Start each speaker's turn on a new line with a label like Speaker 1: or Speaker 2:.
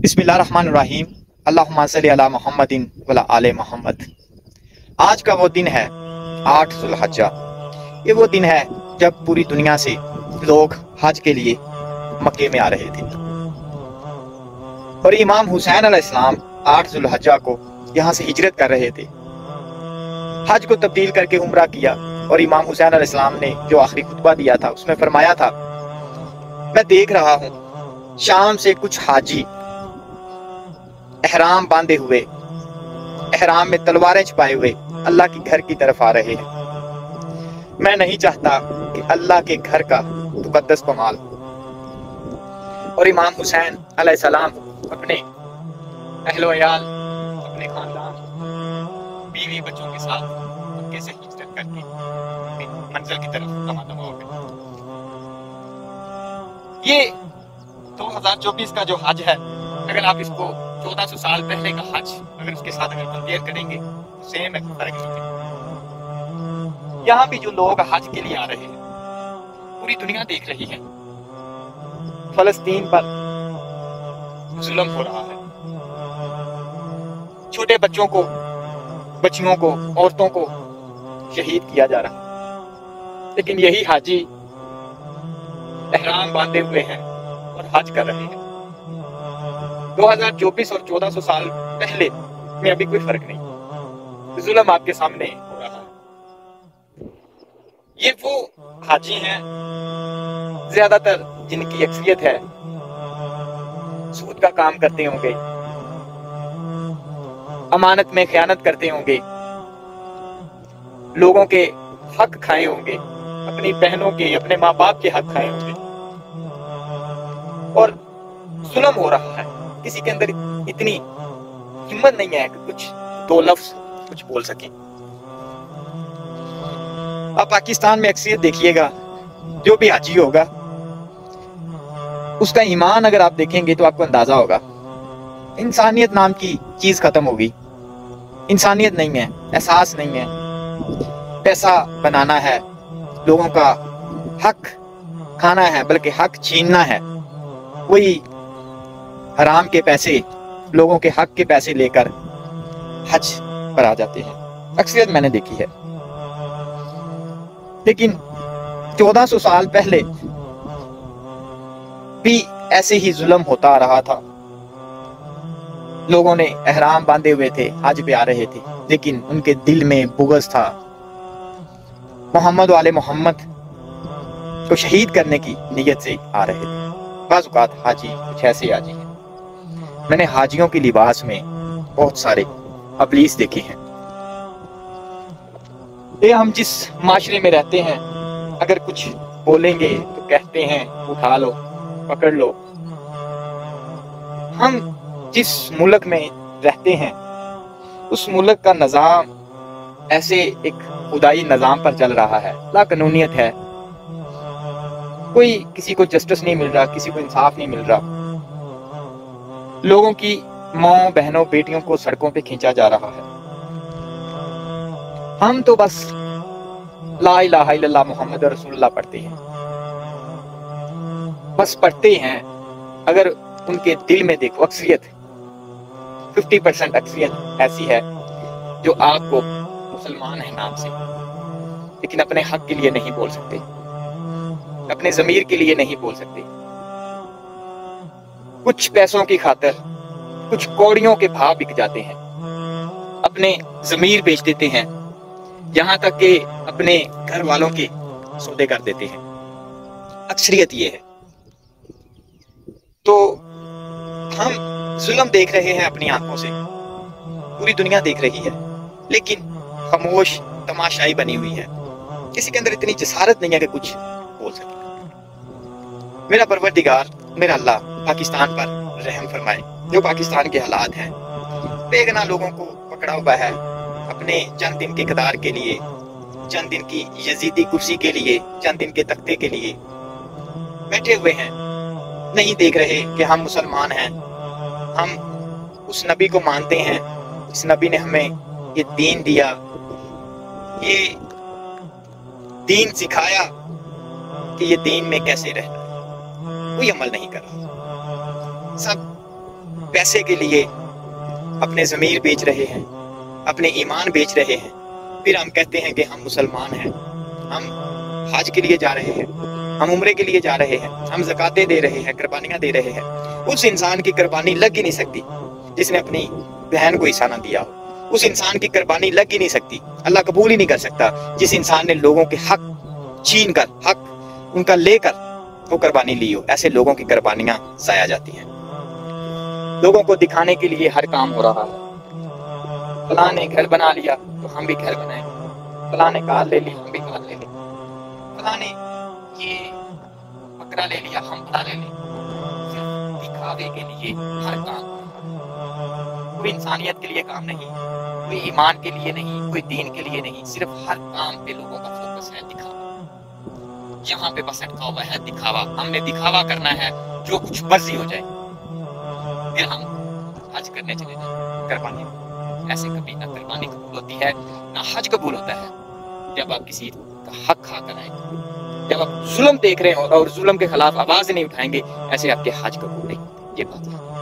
Speaker 1: बिस्मिल्लाहिर्रहमानिर्रहीम। अल्लाहुम्मा सल्ली अला मुहम्मदिन वला आले मोहम्मद। आज का वो दिन है 8 ज़ुल्हिज्जा। ये वो दिन है जब पूरी दुनिया से लोग हज के लिए मक्के में आ रहे थे और इमाम हुसैन अलैहिस्सलाम 8 ज़ुल्हिज्जा को यहाँ से हिजरत कर रहे थे। हज को तब्दील करके उम्रा किया और इमाम हुसैन अलैहिस्सलाम ने जो आखिरी खुतबा दिया था उसमें फरमाया था, मैं देख रहा हूँ शाम से कुछ हाजी एहराम बांधे हुए, एहराम में तलवारें छुपाए हुए अल्लाह के घर की तरफ आ रहे हैं। मैं नहीं चाहता कि अल्लाह के घर का मुकद्दस पमाल और इमाम हुसैन अलैहिस्सलाम अपने अहलो अयाल, अपने खानदान, बीवी बच्चों के साथ मक्के से हिजरत करके मंजिल की तरफ रवाना हो गए। ये 2024 का जो हज है, अगर आप इसको 1400 साल पहले का हज अगर उसके साथ अगर कंपेयर करेंगे तो सेम है, फर्क नहीं है। यहाँ भी जो लोग हज के लिए आ रहे हैं, पूरी दुनिया देख रही है फलस्तीन पर जुल्म हो रहा है। छोटे बच्चों को, बच्चियों को, औरतों को शहीद किया जा रहा है, लेकिन यही हाजी एहराम बांधे हुए हैं और हज कर रहे हैं। 2024 और 1400 साल पहले में अभी कोई फर्क नहीं। जुल्म आपके सामने हो रहा है। ये वो हाजी हैं ज्यादातर जिनकी अक्सरियत है सूद का काम करते होंगे, अमानत में खयानत करते होंगे, लोगों के हक खाए होंगे, अपनी बहनों के, अपने माँ बाप के हक खाए होंगे और जुल्म हो रहा है। किसी के अंदर इतनी हिम्मत नहीं है कि कुछ दो लफ्ज कुछ बोल सके। आप पाकिस्तान में अक्सरियत देखिएगा, जो भी हाजी होगा उसका ईमान अगर आप देखेंगे तो आपको अंदाजा होगा इंसानियत नाम की चीज खत्म होगी। इंसानियत नहीं है, एहसास नहीं है, पैसा बनाना है, लोगों का हक खाना है, बल्कि हक छीनना है। वही हराम के पैसे, लोगों के हक के पैसे लेकर हज पर आ जाते हैं। अक्सरियत मैंने देखी है। लेकिन 1400 साल पहले भी ऐसे ही जुल्म होता आ रहा था। लोगों ने एहराम बांधे हुए थे, हज पे आ रहे थे, लेकिन उनके दिल में बुग़्ज़ था। मोहम्मद वाले मोहम्मद को शहीद करने की नीयत से आ रहे थे। बाज़ औक़ात हाजी कुछ ऐसे हाजी हैं। मैंने हाजियों के लिबास में बहुत सारे अबलीस देखे हैं। ये हम जिस माशरे में रहते हैं, अगर कुछ बोलेंगे तो कहते हैं उठा लो, पकड़ लो। हम जिस मुल्क में रहते हैं उस मुल्क का निज़ाम ऐसे एक खुदाई निज़ाम पर चल रहा है, लाकानूनियत है। कोई किसी को जस्टिस नहीं मिल रहा, किसी को इंसाफ नहीं मिल रहा। लोगों की माँ, बहनों, बेटियों को सड़कों पे खींचा जा रहा है। हम तो बस ला इलाहा इल्लल्लाह मुहम्मद रसूलुल्लाह पढ़ते हैं, बस पढ़ते हैं। अगर उनके दिल में देखो, अक्सरियत 50% अक्सरियत ऐसी है जो आपको मुसलमान है नाम से, लेकिन अपने हक के लिए नहीं बोल सकते, अपने ज़मीर के लिए नहीं बोल सकते। कुछ पैसों की खातिर, कुछ कौड़ियों के भाव बिक जाते हैं, अपने ज़मीर बेच देते हैं, यहाँ तक कि अपने घर वालों के सौदे कर देते हैं। अक्सरियत ये है। तो हम जुल्म देख रहे हैं अपनी आंखों से, पूरी दुनिया देख रही है, लेकिन खामोश तमाशाई बनी हुई है। किसी के अंदर इतनी जसारत नहीं है कि कुछ बोल सके। मेरा परवरदिगार, मेरा अल्लाह पाकिस्तान पर रहम फरमाए। जो पाकिस्तान के हालात हैं, बेगना लोगों को पकड़ा हुआ है अपने चंद दिन के इक़्तिदार के लिए, चंद दिन की यजीदी कुर्सी के लिए, चंद दिन के तख्ते के लिए बैठे हुए हैं। नहीं देख रहे कि हम मुसलमान हैं, हम उस नबी को मानते हैं जिस नबी ने हमें ये दीन दिया, ये दीन सिखाया कि ये दीन में कैसे रहना है। कोई अमल नहीं कर रहा। सब पैसे के लिए अपने ज़मीर बेच रहे हैं, अपने ईमान बेच रहे हैं, फिर हम कहते हैं कि हम मुसलमान हैं, हम हज के लिए जा रहे हैं, हम उम्रे के लिए जा रहे हैं, हम ज़कातें दे रहे हैं, कुर्बानियाँ दे रहे हैं। उस इंसान की कुर्बानी लग ही नहीं सकती जिसने अपनी बहन को ईसा ना दिया हो। उस इंसान की कुर्बानी लग ही नहीं सकती, अल्लाह कबूल ही नहीं कर सकता जिस इंसान ने लोगों के हक छीन कर, हक उनका लेकर वो कुर्बानी ली हो। ऐसे लोगों की कुर्बानियां जाया जाती हैं। लोगों को दिखाने के लिए हर काम हो रहा है। फलां ने घर बना लिया तो हम भी घर बनाएं, फलां ने कार ले ली हम भी कार ले लें, फलां ने ये बकरा ले लिया हम बकरा ले लें। सिर्फ दिखावे के लिए हर काम, कोई इंसानियत के लिए काम नहीं, कोई ईमान के लिए नहीं, कोई दीन के लिए नहीं, सिर्फ हर काम पे लोगों का फोकस है दिखावा। यहाँ पे बस अटका हुआ है दिखावा। हमने दिखावा करना है, जो कुछ मर्जी हो जाए, फिर हम हज करने चले जाए कुर्बानी। ऐसे कभी ना कुर्बानी कबूल होती है ना हज कबूल होता है। जब आप किसी का हक खा कर आए, जब आप जुल्म देख रहे हो और जुल्म के खिलाफ आवाज नहीं उठाएंगे, ऐसे आपके हज कबूल नहीं। ये बात है।